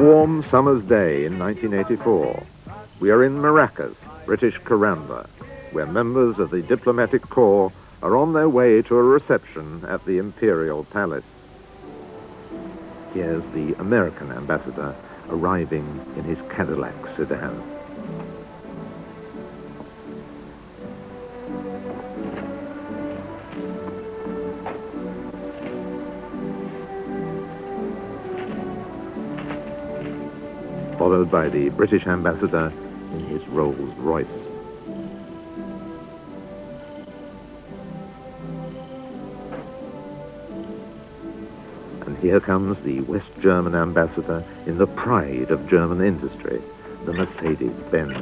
Warm summer's day in 1984. We are in Maracas, British Caramba, where members of the diplomatic corps are on their way to a reception at the Imperial Palace. Here's the American ambassador arriving in his Cadillac sedan. Followed by the British ambassador in his Rolls-Royce. And here comes the West German ambassador in the pride of German industry, the Mercedes-Benz.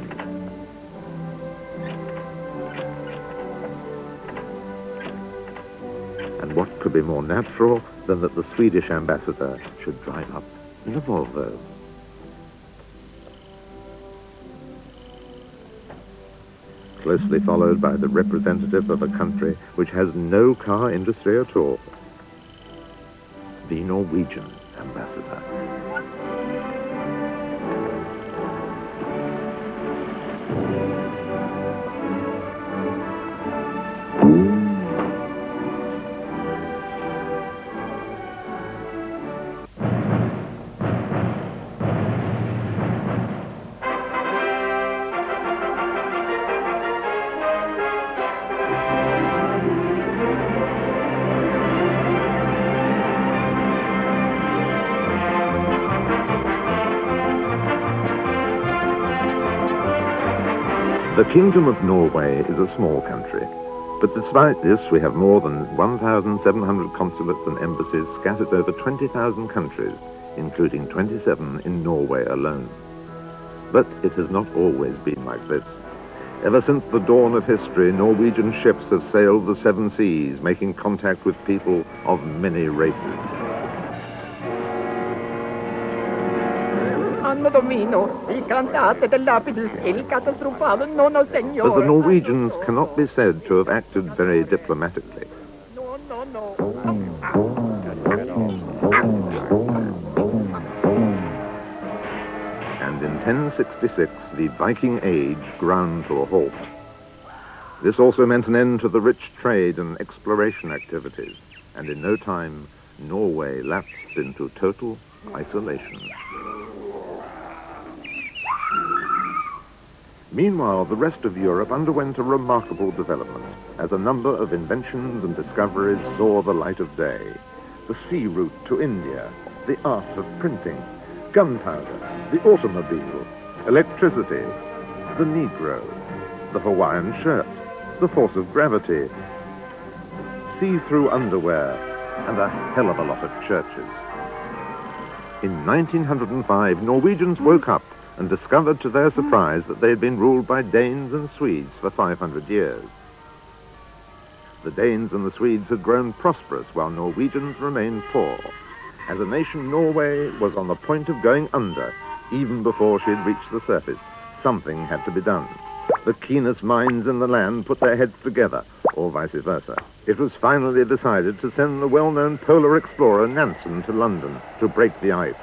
And what could be more natural than that the Swedish ambassador should drive up in a Volvo? Closely followed by the representative of a country which has no car industry at all, the Norwegian ambassador. The Kingdom of Norway is a small country, but despite this we have more than 1,700 consulates and embassies scattered over 20,000 countries, including 27 in Norway alone. But it has not always been like this. Ever since the dawn of history, Norwegian ships have sailed the seven seas, making contact with people of many races. But the Norwegians cannot be said to have acted very diplomatically. And in 1066, the Viking Age ground to a halt. This also meant an end to the rich trade and exploration activities, and in no time, Norway lapsed into total isolation. Meanwhile, the rest of Europe underwent a remarkable development as a number of inventions and discoveries saw the light of day. The sea route to India, the art of printing, gunpowder, the automobile, electricity, the Negro, the Hawaiian shirt, the force of gravity, see-through underwear, and a hell of a lot of churches. In 1905, Norwegians woke up and discovered to their surprise that they had been ruled by Danes and Swedes for 500 years. The Danes and the Swedes had grown prosperous while Norwegians remained poor. As a nation, Norway was on the point of going under, even before she had reached the surface. Something had to be done. The keenest minds in the land put their heads together, or vice versa. It was finally decided to send the well-known polar explorer Nansen to London to break the ice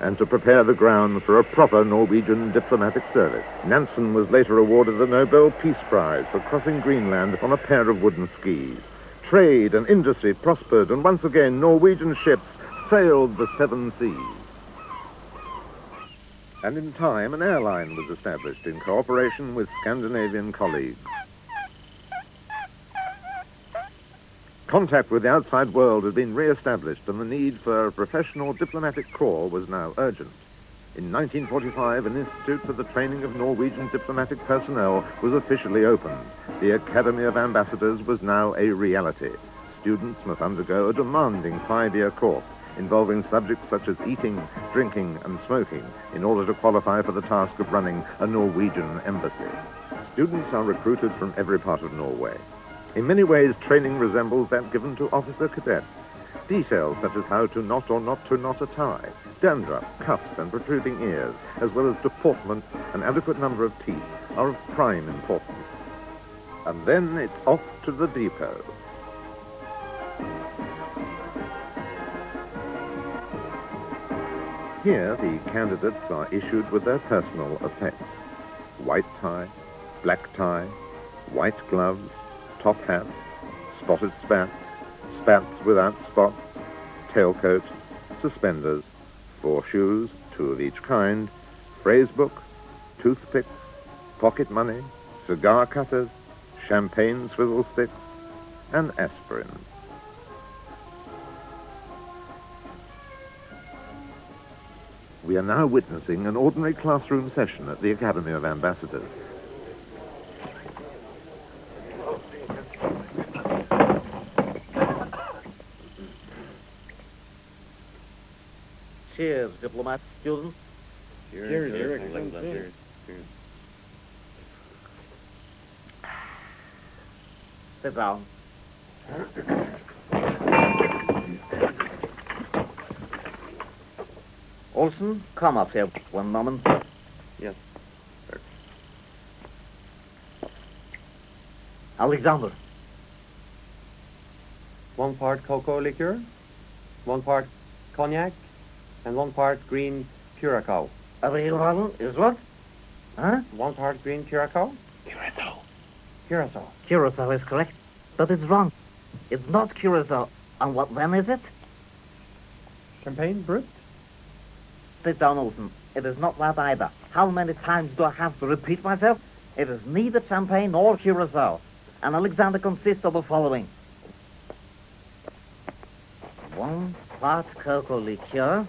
and to prepare the ground for a proper Norwegian diplomatic service. Nansen was later awarded the Nobel Peace Prize for crossing Greenland on a pair of wooden skis. Trade and industry prospered, and once again Norwegian ships sailed the seven seas. And in time, an airline was established in cooperation with Scandinavian colleagues. Contact with the outside world had been re-established, and the need for a professional diplomatic corps was now urgent. In 1945, an institute for the training of Norwegian diplomatic personnel was officially opened. The Academy of Ambassadors was now a reality. Students must undergo a demanding 5-year course involving subjects such as eating, drinking, and smoking in order to qualify for the task of running a Norwegian embassy. Students are recruited from every part of Norway. In many ways, training resembles that given to officer cadets. Details such as how to knot or not to knot a tie, dandruff, cuffs, and protruding ears, as well as deportment and adequate number of teeth, are of prime importance. And then it's off to the depot. Here, the candidates are issued with their personal effects. White tie, black tie, white gloves, top hat, spotted spats, spats without spots, tailcoat, suspenders, 4 shoes, 2 of each kind, phrase book, toothpicks, pocket money, cigar cutters, champagne swivel sticks, and aspirin. We are now witnessing an ordinary classroom session at the Academy of Ambassadors. Cheers, diplomat students. Cheers. Sit down. Olsen, come up here 1 moment. Yes. Alexander. 1 part cocoa liqueur, 1 part cognac, and 1 part green curacao. Is what? Huh? 1 part green curacao? Curacao. Curacao is correct, but it's wrong. It's not curacao. And what then is it? Champagne brut? Sit down, Olsen. It is not that either. How many times do I have to repeat myself? It is neither champagne nor curacao. And Alexander consists of the following. 1 part cocoa liqueur,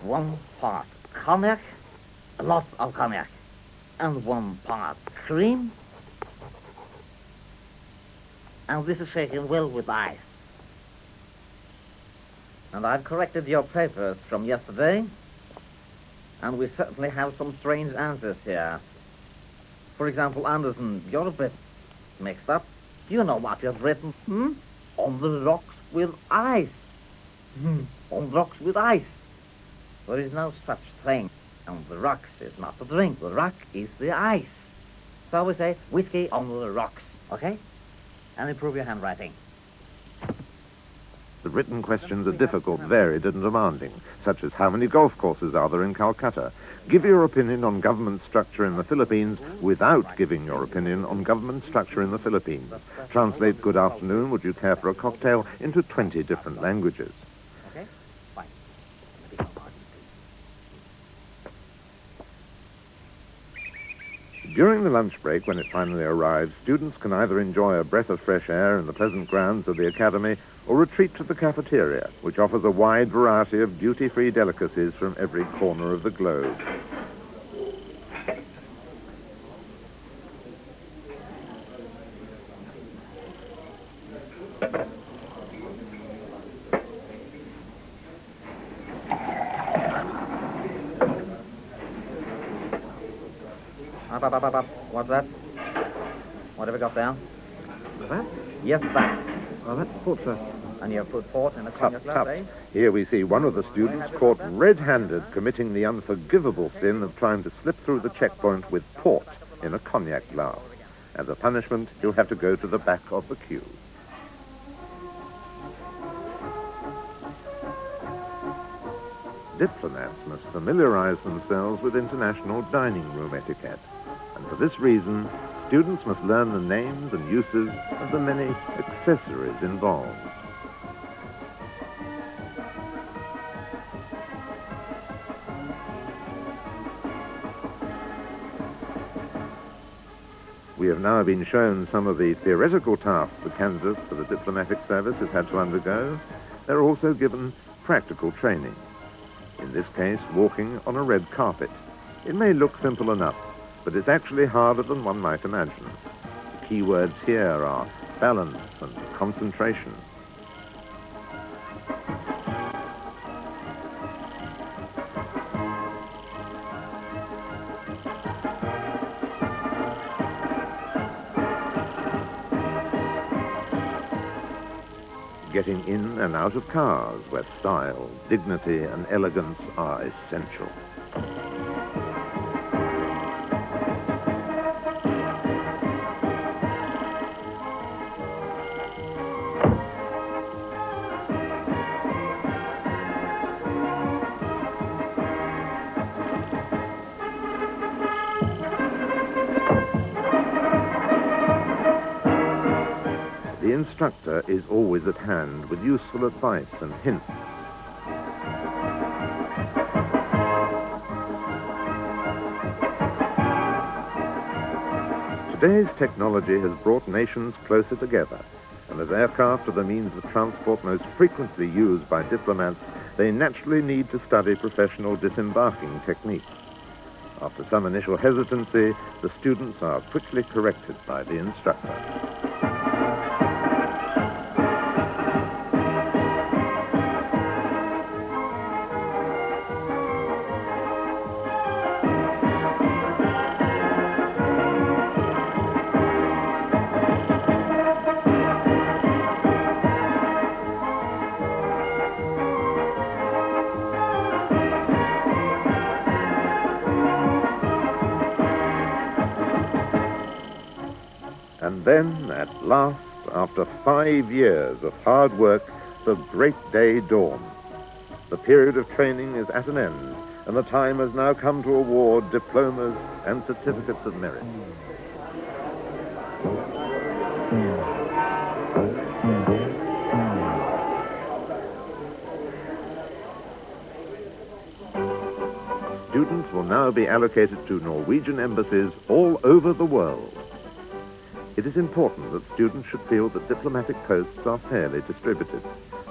1 part cognac, a lot of cognac, and 1 part cream. And this is shaken well with ice. And I've corrected your papers from yesterday, and we certainly have some strange answers here. For example, Anderson, you're a bit mixed up. Do you know what you've written? On the rocks with ice. On rocks with ice. There is no such thing. On the rocks is not the drink. The rock is the ice. So we say whiskey on the rocks, okay? And improve your handwriting. The written questions are difficult, varied and demanding, such as how many golf courses are there in Calcutta? Give your opinion on government structure in the Philippines without giving your opinion on government structure in the Philippines. Translate good afternoon, would you care for a cocktail, into 20 different languages. Okay? Fine. During the lunch break, when it finally arrives, students can either enjoy a breath of fresh air in the pleasant grounds of the Academy or retreat to the cafeteria, which offers a wide variety of duty-free delicacies from every corner of the globe. Up. What's that? What have we got there? That? Yes, that. Oh, that's port, sir. And you put port in a cognac glass, eh? Here we see one of the students caught red-handed committing the unforgivable sin of trying to slip through the checkpoint with port in a cognac glass. As a punishment, he'll have to go to the back of the queue. Diplomats must familiarize themselves with international dining room etiquette. And for this reason, students must learn the names and uses of the many accessories involved. We have now been shown some of the theoretical tasks the candidates for the diplomatic service have had to undergo. They're also given practical training. In this case, walking on a red carpet. It may look simple enough, but it's actually harder than one might imagine. The key words here are balance and concentration. Getting in and out of cars where style, dignity and elegance are essential. instructor is always at hand with useful advice and hints. Today's technology has brought nations closer together, and as aircraft are the means of transport most frequently used by diplomats, they naturally need to study professional disembarking techniques. After some initial hesitancy, the students are quickly corrected by the instructor. And then, at last, after 5 years of hard work, the great day dawns. The period of training is at an end, and the time has now come to award diplomas and certificates of merit. Students will now be allocated to Norwegian embassies all over the world. It is important that students should feel that diplomatic posts are fairly distributed.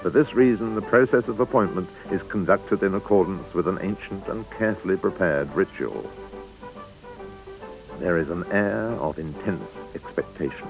For this reason, the process of appointment is conducted in accordance with an ancient and carefully prepared ritual. There is an air of intense expectation.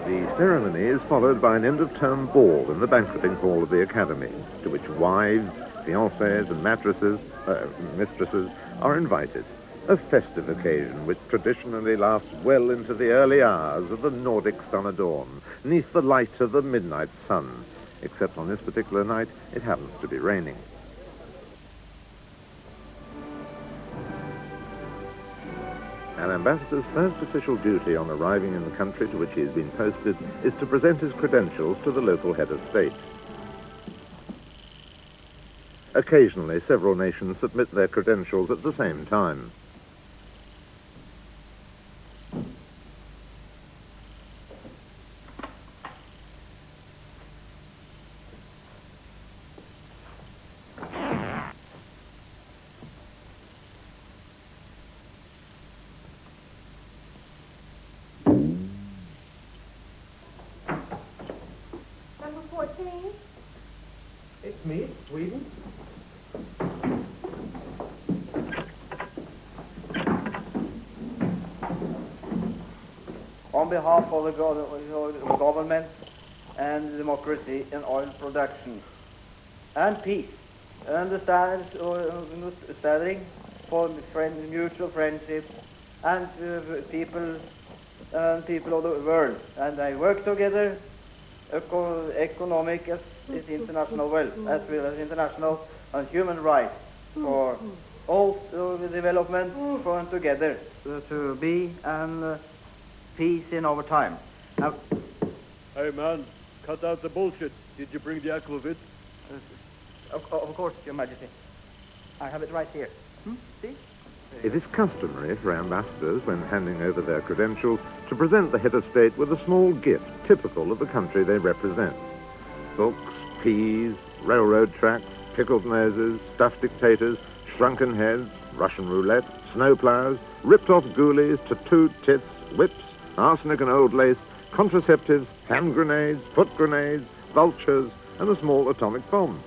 The ceremony is followed by an end-of-term ball in the banqueting hall of the academy, to which wives, fiancées and mistresses are invited. A festive occasion which traditionally lasts well into the early hours of the Nordic summer dawn, neath the light of the midnight sun, except on this particular night it happens to be raining. An ambassador's first official duty on arriving in the country to which he has been posted is to present his credentials to the local head of state. Occasionally, several nations submit their credentials at the same time. It's me, Sweden. On behalf of the government and democracy in oil production and peace, understanding for mutual friendship and people of the world, and they work together. Economic is international wealth, as well as international and human rights for all development from together to be and peace in our time. Now, hey man, cut out the bullshit. Did you bring the aquavit? of course, Your Majesty. I have it right here. See? It is customary for ambassadors, when handing over their credentials, to present the head of state with a small gift typical of the country they represent. Books, peas, railroad tracks, pickled noses, stuffed dictators, shrunken heads, Russian roulette, snowplows, ripped-off ghoulies, tattooed tits, whips, arsenic and old lace, contraceptives, hand grenades, foot grenades, vultures, and a small atomic bomb.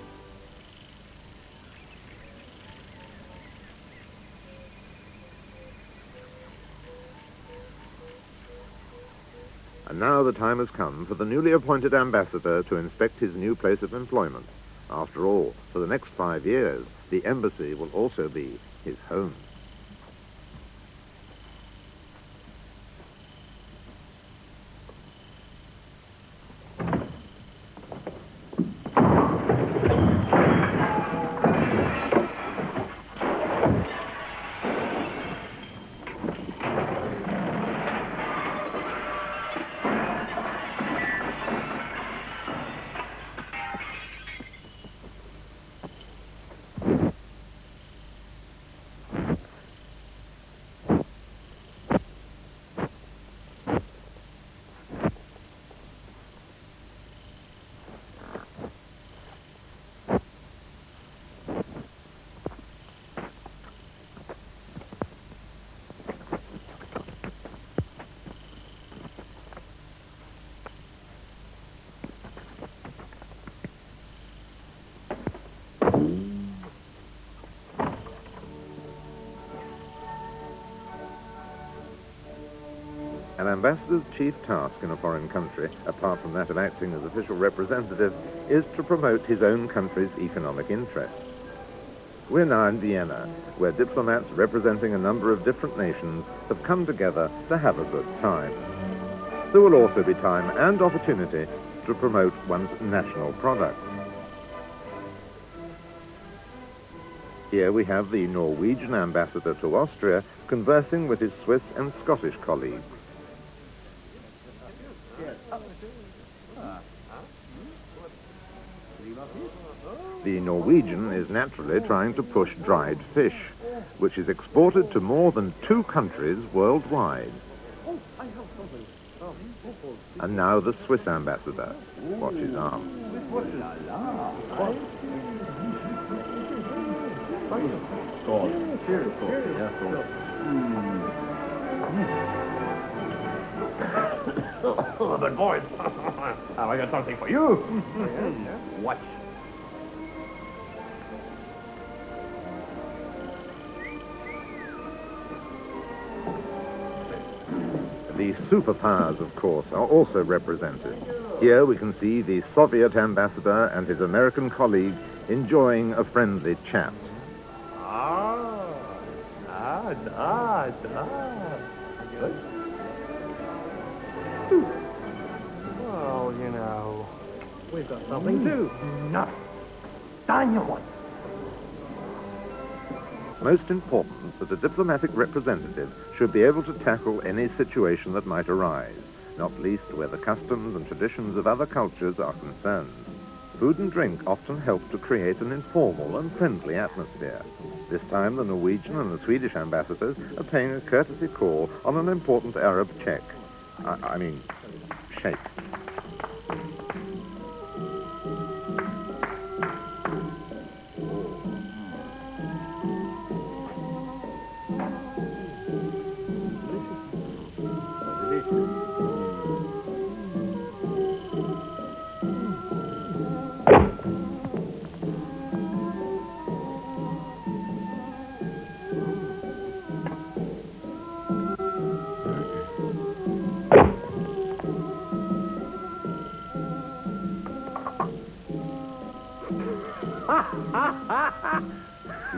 And now the time has come for the newly appointed ambassador to inspect his new place of employment. After all, for the next 5 years, the embassy will also be his home. An ambassador's chief task in a foreign country, apart from that of acting as official representative, is to promote his own country's economic interests. We're now in Vienna, where diplomats representing a number of different nations have come together to have a good time. There will also be time and opportunity to promote one's national products. Here we have the Norwegian ambassador to Austria conversing with his Swiss and Scottish colleagues. The Norwegian is naturally trying to push dried fish, which is exported to more than 2 countries worldwide. And now the Swiss ambassador. Watch his arm. Oh, but boys, have I got something for you? Watch. The superpowers, of course, are also represented. Here we can see the Soviet ambassador and his American colleague enjoying a friendly chat. Good. Well, you know, we've got something too. No. Daniel. Most important that a diplomatic representative should be able to tackle any situation that might arise, not least where the customs and traditions of other cultures are concerned. Food and drink often help to create an informal and friendly atmosphere. This time the Norwegian and the Swedish ambassadors are paying a courtesy call on an important Arab sheikh. Sheikh.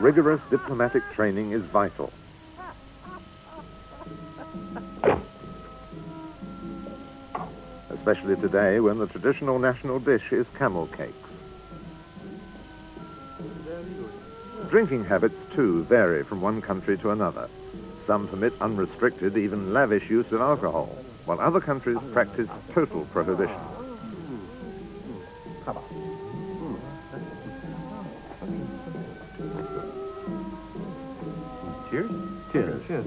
Rigorous diplomatic training is vital. Especially today when the traditional national dish is camel cakes. Drinking habits, too, vary from one country to another. Some permit unrestricted, even lavish use of alcohol, while other countries practice total prohibition. Cheers? Cheers. Cheers.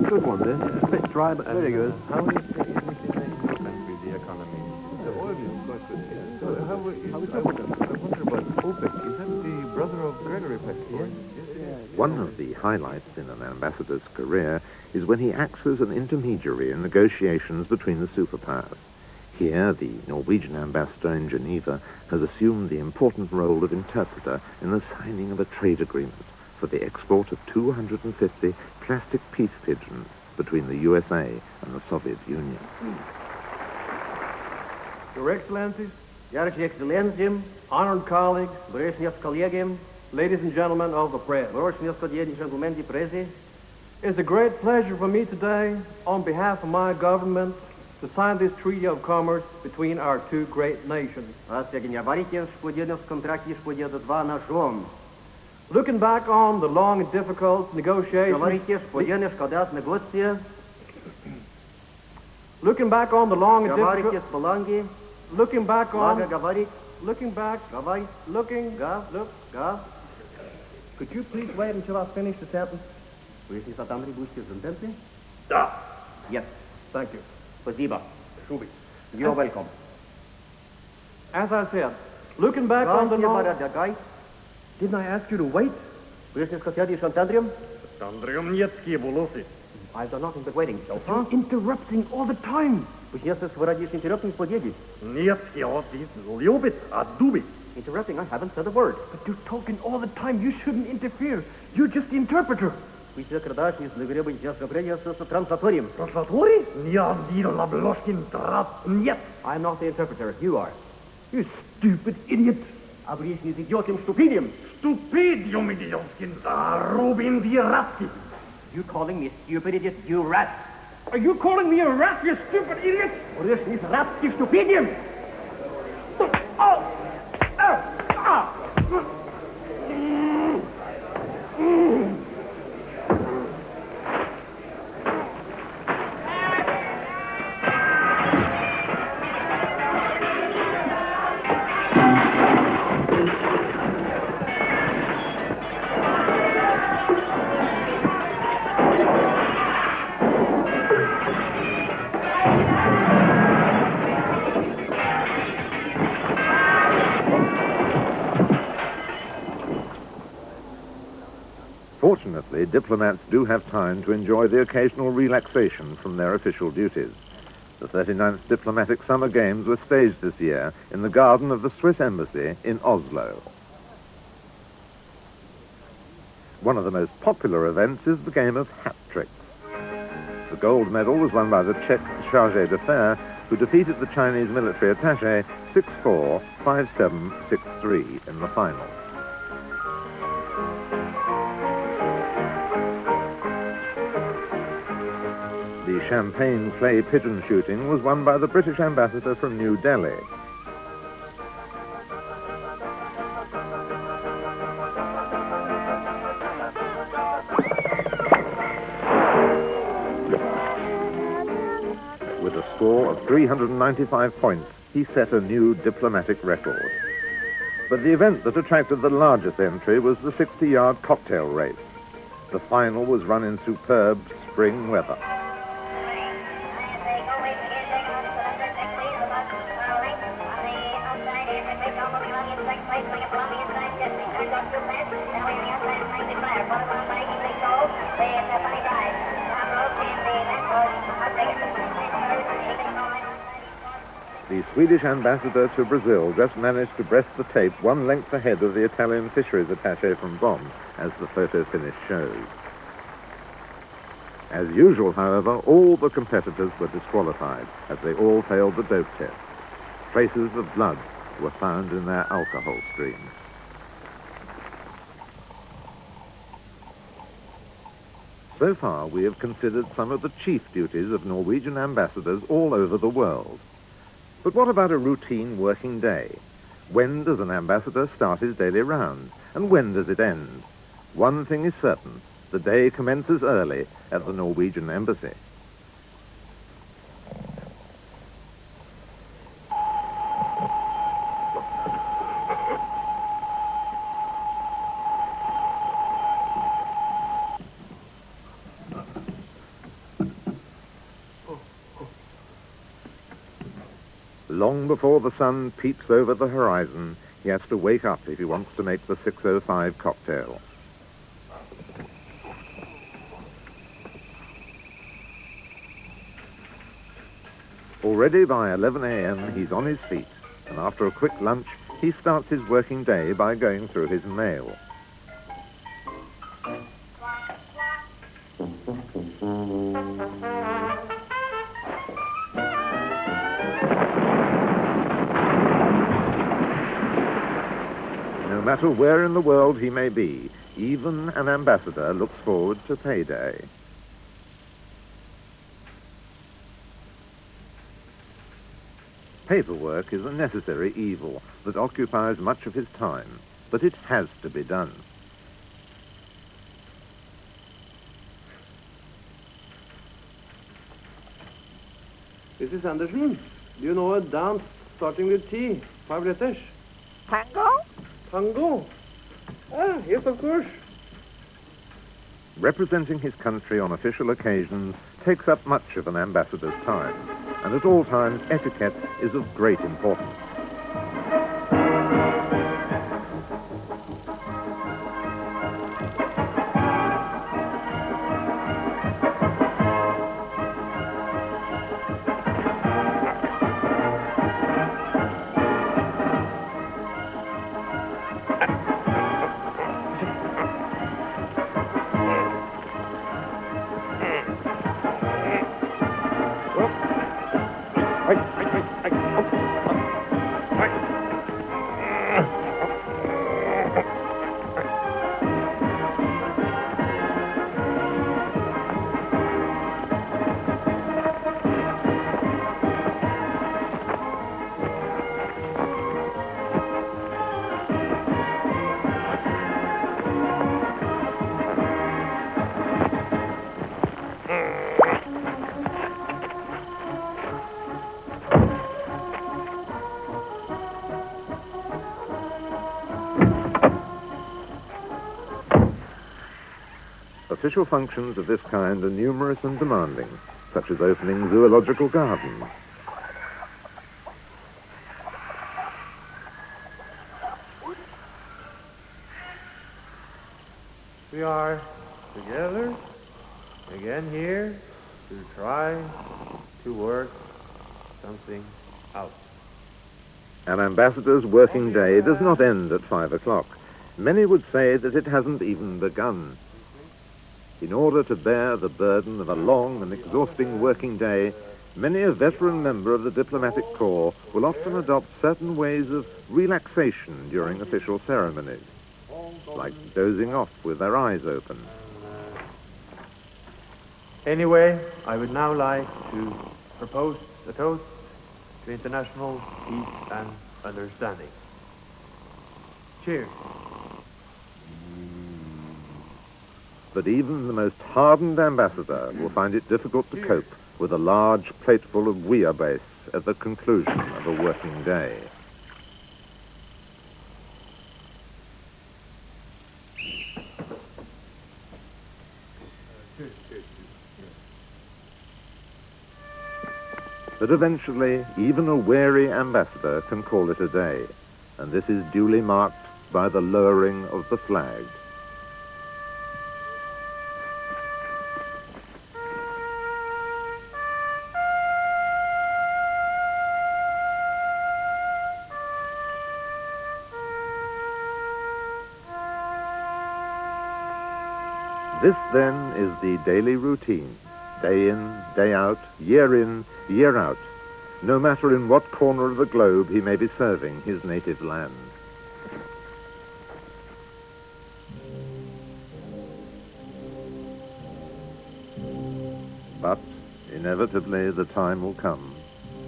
Good one, this. A bit dry, but very good. How is the economy? The oil is quite good. So I wonder about OPEC. Is that the brother of Gregory Peck? Yes. One of the highlights in an ambassador's career is when he acts as an intermediary in negotiations between the superpowers. Here, the Norwegian ambassador in Geneva has assumed the important role of interpreter in the signing of a trade agreement for the export of 250 plastic peace pigeons between the USA and the Soviet Union. Your Excellencies, Ярочі Екселенції, honored colleagues, Брежнев колеги, ladies and gentlemen of the press, Брежнев gentlemen di presi, it's a great pleasure for me today, on behalf of my government, to sign this treaty of commerce between our 2 great nations. Looking back on the long and difficult negotiations, looking back on the long and difficult, looking back on, looking back, looking, could you please wait until I finish the sentence? Yes. Thank you. Спасибо. You're welcome. As I said, looking back on the long... Didn't I ask you to wait? I've done nothing but waiting. You're interrupting all the time. Interrupting? I haven't said a word. But you're talking all the time. You shouldn't interfere. You're just the interpreter. Спустя крадаш из нагреба сейчас обрения с транслаторием. Translatori? Ja, wieder la bloschkin trap. Нет. I'm not the interpreter. You are. You stupid idiot. Обрезни идиотом ступидием. Stupidium, idiotskin. Rubin Viratsky. You calling me stupid idiot, you rat? Are you calling me a rat, you stupid idiot? Обрезни Ratsky stupidium. Oh! Fortunately, diplomats do have time to enjoy the occasional relaxation from their official duties. The 39th Diplomatic Summer Games were staged this year in the garden of the Swiss Embassy in Oslo. One of the most popular events is the game of hat tricks. The gold medal was won by the Czech chargé d'affaires, who defeated the Chinese military attaché 6-4, 5-7, 6-3 in the final. The champagne clay pigeon shooting was won by the British ambassador from New Delhi. With a score of 395 points, he set a new diplomatic record. But the event that attracted the largest entry was the 60-yard cocktail race. The final was run in superb spring weather. The Swedish ambassador to Brazil just managed to breast the tape one length ahead of the Italian fisheries attaché from Bonn, as the photo finish shows. As usual, however, all the competitors were disqualified, as they all failed the dope test. Traces of blood were found in their alcohol stream. So far, we have considered some of the chief duties of Norwegian ambassadors all over the world. But what about a routine working day? When does an ambassador start his daily round? And when does it end? One thing is certain. The day commences early at the Norwegian embassy. Long before the sun peeps over the horizon, he has to wake up if he wants to make the 6:05 cocktail. Already by 11 a.m. he's on his feet, and after a quick lunch, he starts his working day by going through his mail. No matter where in the world he may be, even an ambassador looks forward to payday. Paperwork is a necessary evil that occupies much of his time, but it has to be done. Mrs. Anderson, do you know a dance starting with T? 5 letters. Tango? Tango? Ah, yes, of course. Representing his country on official occasions takes up much of an ambassador's time, and at all times etiquette is of great importance. Official functions of this kind are numerous and demanding, such as opening zoological gardens. We are together again here to try to work something out. An ambassador's working day does not end at 5 o'clock. Many would say that it hasn't even begun. In order to bear the burden of a long and exhausting working day, many a veteran member of the diplomatic corps will often adopt certain ways of relaxation during official ceremonies, like dozing off with their eyes open. Anyway, I would now like to propose a toast to international peace and understanding. Cheers. But even the most hardened ambassador will find it difficult to cope with a large plateful of bouillabaisse at the conclusion of a working day. But eventually, even a weary ambassador can call it a day, and this is duly marked by the lowering of the flag. This, then, is the daily routine, day in, day out, year out, no matter in what corner of the globe he may be serving his native land. But, inevitably, the time will come,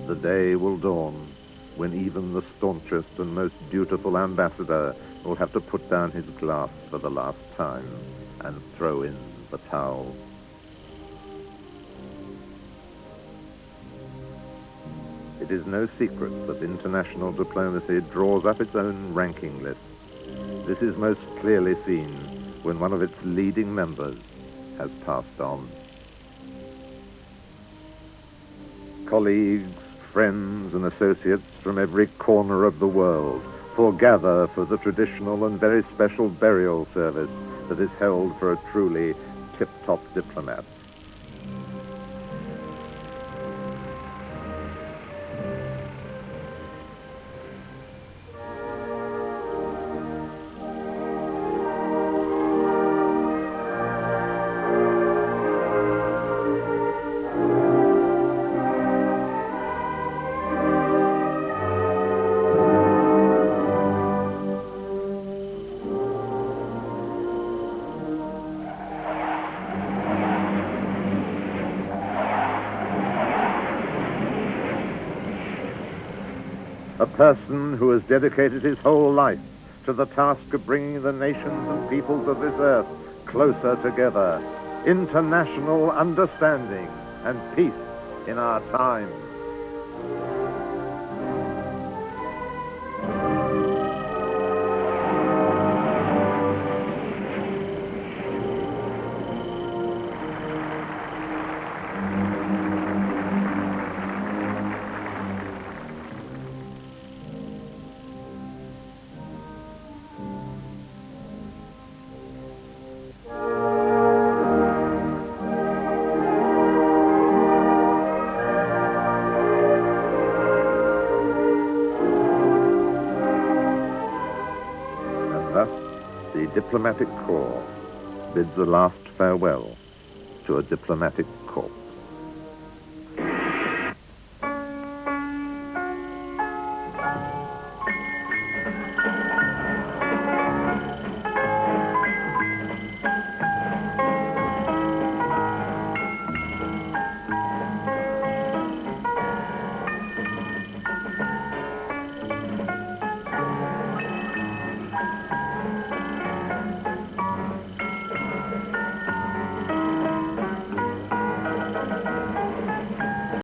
the day will dawn, when even the staunchest and most dutiful ambassador will have to put down his glass for the last time and throw in the towel. It is no secret that international diplomacy draws up its own ranking list. This is most clearly seen when one of its leading members has passed on. Colleagues, friends, and associates from every corner of the world foregather for the traditional and very special burial service that is held for a truly tip-top diplomat. A person who has dedicated his whole life to the task of bringing the nations and peoples of this earth closer together, international understanding and peace in our time. The diplomatic corps bids a last farewell to a diplomatic